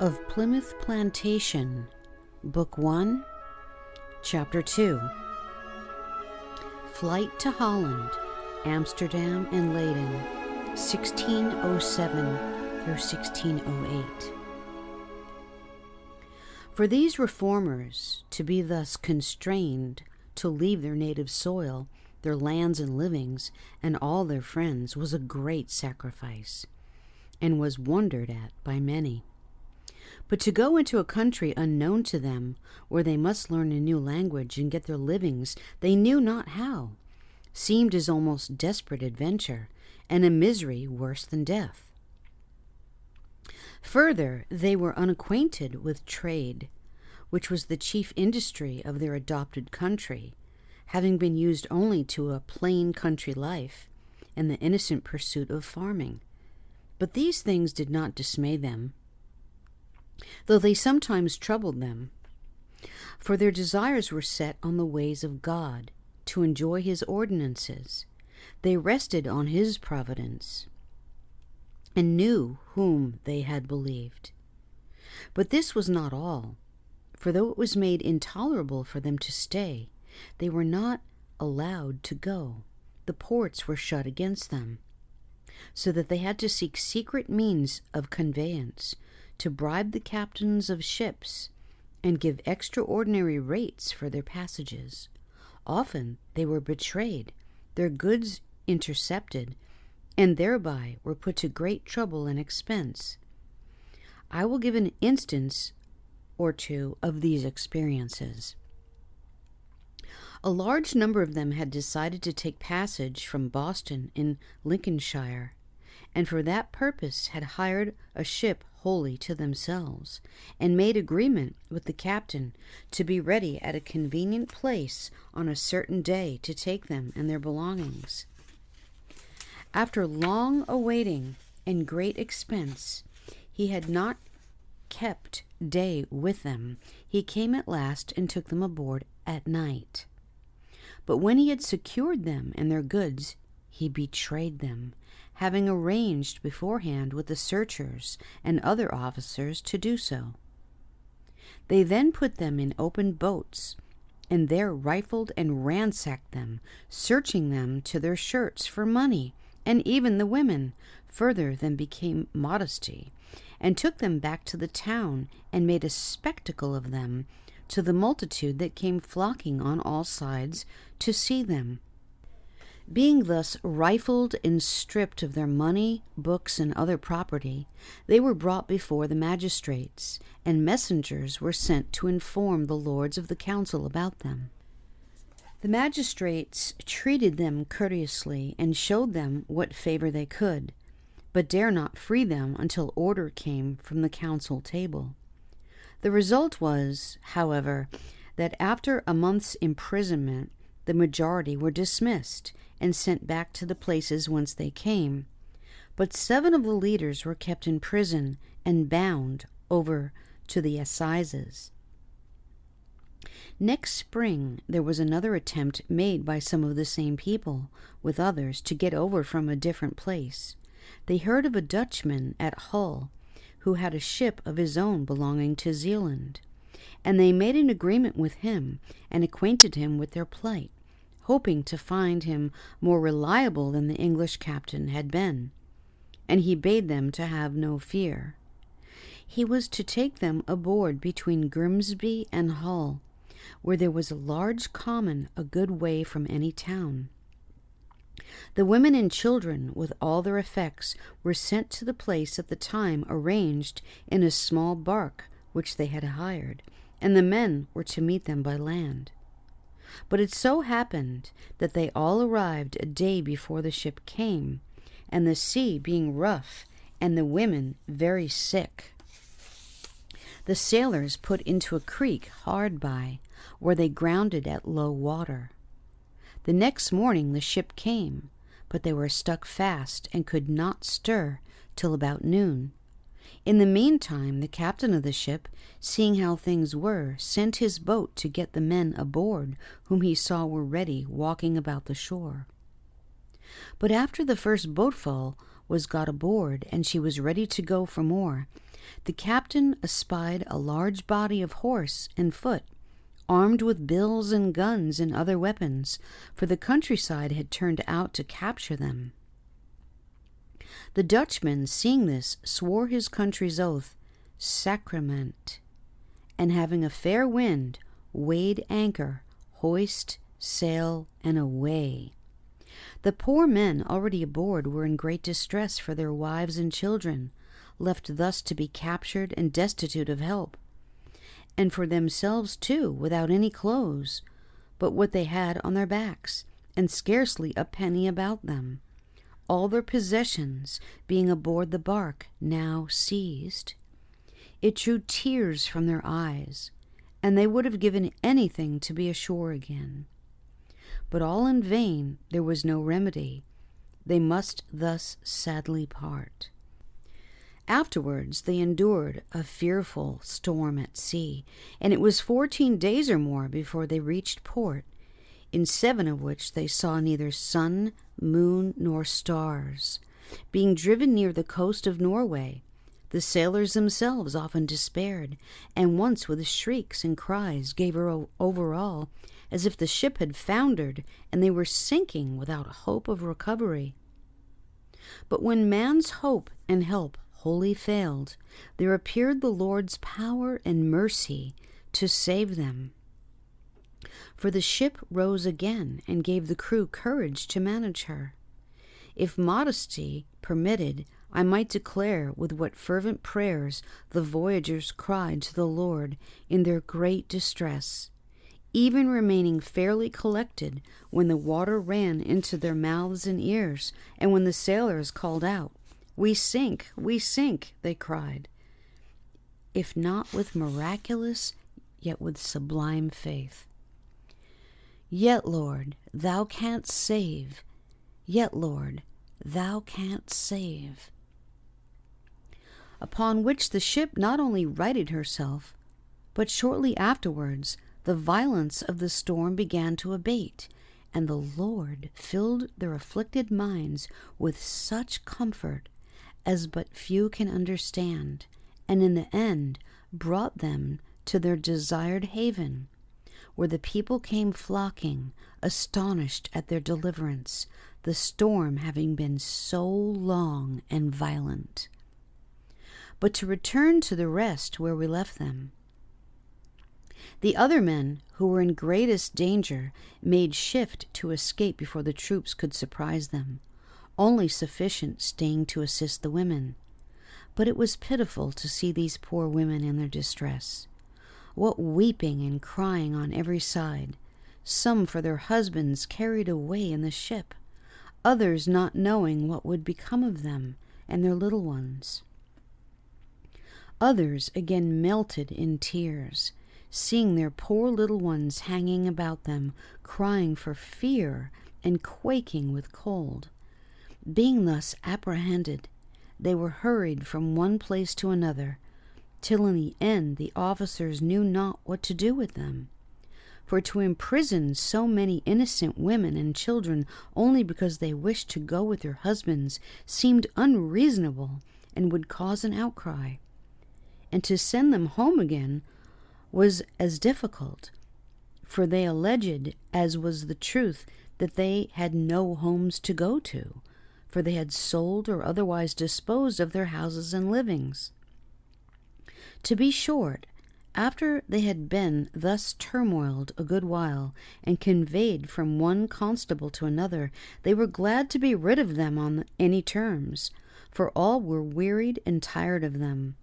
of Plymouth Plantation, Book 1, Chapter 2. Flight to Holland, Amsterdam and Leyden, 1607 through 1608. For these reformers to be thus constrained to leave their native soil, their lands and livings, and all their friends was a great sacrifice, and was wondered at by many. But to go into a country unknown to them, where they must learn a new language and get their livings they knew not how, seemed as almost desperate adventure, and a misery worse than death. Further, they were unacquainted with trade, which was the chief industry of their adopted country, having been used only to a plain country life and the innocent pursuit of farming. But these things did not dismay them, though they sometimes troubled them, for their desires were set on the ways of God, to enjoy his ordinances. They rested on his providence, and knew whom they had believed. But this was not all, for though it was made intolerable for them to stay, they were not allowed to go. The ports were shut against them, so that they had to seek secret means of conveyance, to bribe the captains of ships, and give extraordinary rates for their passages. Often they were betrayed, their goods intercepted, and thereby were put to great trouble and expense. I will give an instance or two of these experiences. A large number of them had decided to take passage from Boston in Lincolnshire, and for that purpose had hired a ship wholly to themselves, and made agreement with the captain to be ready at a convenient place on a certain day to take them and their belongings. After long awaiting and great expense, he had not kept day with them. He came at last and took them aboard at night. But when he had secured them and their goods, he betrayed them, having arranged beforehand with the searchers and other officers to do so. They then put them in open boats, and there rifled and ransacked them, searching them to their shirts for money, and even the women, further than became modesty, and took them back to the town, and made a spectacle of them to the multitude that came flocking on all sides to see them. Being thus rifled and stripped of their money, books, and other property, they were brought before the magistrates, and messengers were sent to inform the lords of the council about them. The magistrates treated them courteously and showed them what favor they could, but dare not free them until order came from the council table. The result was, however, that after a month's imprisonment, the majority were dismissed and sent back to the places whence they came. But 7 of the leaders were kept in prison and bound over to the assizes. Next spring there was another attempt made by some of the same people, with others, to get over from a different place. They heard of a Dutchman at Hull, who had a ship of his own belonging to Zealand, and they made an agreement with him and acquainted him with their plight, hoping to find him more reliable than the English captain had been, and he bade them to have no fear. He was to take them aboard between Grimsby and Hull, where there was a large common a good way from any town. The women and children, with all their effects, were sent to the place at the time arranged in a small bark which they had hired, and the men were to meet them by land. But it so happened that they all arrived a day before the ship came, and the sea being rough, and the women very sick, the sailors put into a creek hard by, where they grounded at low water. The next morning the ship came, but they were stuck fast and could not stir till about noon. In the meantime, the captain of the ship, seeing how things were, sent his boat to get the men aboard, whom he saw were ready, walking about the shore. But after the first boatful was got aboard, and she was ready to go for more, the captain espied a large body of horse and foot, armed with bills and guns and other weapons, for the countryside had turned out to capture them. The Dutchman, seeing this, swore his country's oath, sacrament, and having a fair wind, weighed anchor, hoist, sail, and away. The poor men already aboard were in great distress for their wives and children, left thus to be captured and destitute of help, and for themselves too, without any clothes, but what they had on their backs, and scarcely a penny about them, all their possessions being aboard the bark, now seized. It drew tears from their eyes, and they would have given anything to be ashore again. But all in vain, there was no remedy. They must thus sadly part. Afterwards they endured a fearful storm at sea, and it was 14 days or more before they reached port, in 7 of which they saw neither sun, moon, nor stars. Being driven near the coast of Norway, the sailors themselves often despaired, and once with shrieks and cries gave over all, as if the ship had foundered and they were sinking without hope of recovery. But when man's hope and help wholly failed, there appeared the Lord's power and mercy to save them. For the ship rose again and gave the crew courage to manage her. If modesty permitted, I might declare with what fervent prayers the voyagers cried to the Lord in their great distress, even remaining fairly collected when the water ran into their mouths and ears, and when the sailors called out, we sink, they cried, if not with miraculous, yet with sublime faith. Yet, Lord, thou canst save. Yet, Lord, thou canst save. Upon which the ship not only righted herself, but shortly afterwards the violence of the storm began to abate, and the Lord filled their afflicted minds with such comfort as but few can understand, and in the end brought them to their desired haven, where the people came flocking, astonished at their deliverance, the storm having been so long and violent. But to return to the rest where we left them. The other men, who were in greatest danger, made shift to escape before the troops could surprise them, only sufficient staying to assist the women. But it was pitiful to see these poor women in their distress. What weeping and crying on every side, some for their husbands carried away in the ship, others not knowing what would become of them and their little ones. Others again melted in tears, seeing their poor little ones hanging about them, crying for fear and quaking with cold. Being thus apprehended, they were hurried from one place to another, till in the end the officers knew not what to do with them. For to imprison so many innocent women and children only because they wished to go with their husbands seemed unreasonable and would cause an outcry. And to send them home again was as difficult, for they alleged, as was the truth, that they had no homes to go to, for they had sold or otherwise disposed of their houses and livings. To be short, after they had been thus turmoiled a good while, and conveyed from one constable to another, they were glad to be rid of them on any terms, for all were wearied and tired of them.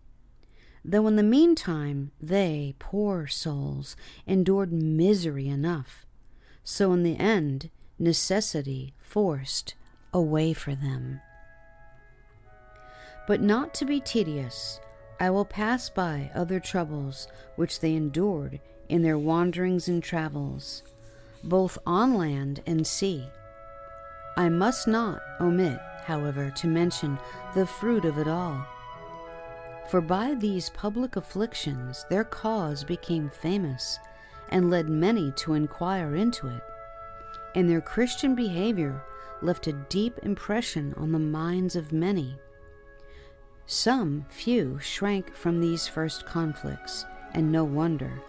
Though in the meantime they, poor souls, endured misery enough, so in the end necessity forced a way for them. But not to be tedious, I will pass by other troubles which they endured in their wanderings and travels, both on land and sea. I must not omit, however, to mention the fruit of it all. For by these public afflictions their cause became famous, and led many to inquire into it, and their Christian behavior left a deep impression on the minds of many. Some few shrank from these first conflicts, and no wonder,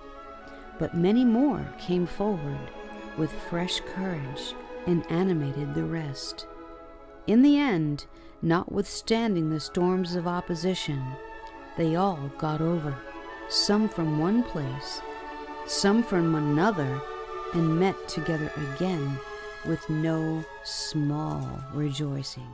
but many more came forward with fresh courage and animated the rest. In the end, notwithstanding the storms of opposition, they all got over, some from one place, some from another, and met together again with no small rejoicing.